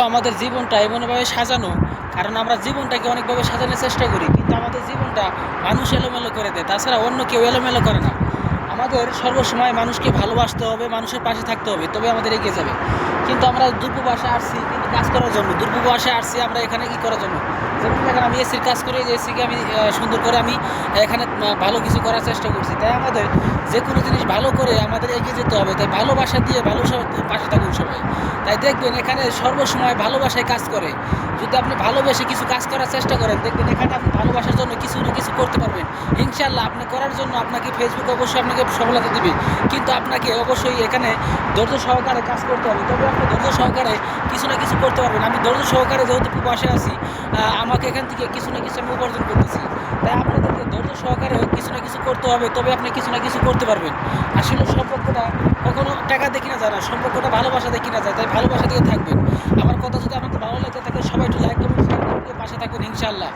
আমাদের জীবনটা এমনভাবে সাজানো, কারণ আমরা জীবনটাকে অনেকভাবে সাজানোর চেষ্টা করি, কিন্তু আমাদের জীবনটা মানুষ এলোমেলো করে দেয়, তাছাড়া অন্য কেউ এলোমেলো করে না। আমাদের সর্বসময় মানুষকে ভালোবাসতে হবে, মানুষের পাশে থাকতে হবে, তবে আমাদের এগিয়ে যাবে। কিন্তু আমরা দুর্বভাষে আসছি কিন্তু কাজ করার জন্য, দুর্বভাষে আসছি আমরা এখানে কি করার জন্য? যেমন দেখেন আমি এসির কাজ করি, যে এসিকে আমি সুন্দর করে আমি এখানে ভালো কিছু করার চেষ্টা করছি। তাই আমাদের যে কোনো জিনিস ভালো করে আমাদের এগিয়ে যেতে হবে, তাই ভালোবাসা দিয়ে পাশে থাকুন সবাই। তাই দেখবেন এখানে সর্বসময় ভালোবাসায় কাজ করে। যদি আপনি ভালোবেসে কিছু কাজ করার চেষ্টা করেন, দেখবেন এখানে আপনি ভালোবাসার জন্য কিছু না কিছু করতে পারবেন ইনশাল্লাহ। আপনি করার জন্য আপনাকে ফেসবুক অবশ্যই আপনাকে সফলতা দিবে, কিন্তু আপনাকে অবশ্যই এখানে ধৈর্য সহকারে কাজ করতে হবে, তবে আপনি ধৈর্য সহকারে কিছু না কিছু করতে পারবেন। আমি ধৈর্য সহকারে যেহেতু প্রবাসে আছি, আমাকে এখান থেকে কিছু না কিছু আমি উপার্জন করতেছি। তাই আপনাদেরকে ধৈর্য সহকারে কিছু না কিছু করতে হবে, তবে আপনি কিছু না কিছু করতে পারবেন। আসলে সম্পর্কটা কখনো টাকা দিয়ে কিনা যায় না, সম্পর্কটা ভালোবাসা দিয়ে কিনা যায়। তাই ভালোবাসা দিয়ে থাকবেন। আমার কথা যদি আপনাদের ভালো লাগে থাকে, সবাই একটু লাইক করবেন, শেয়ার করবেন, পাশে থাকবেন ইনশাআল্লাহ।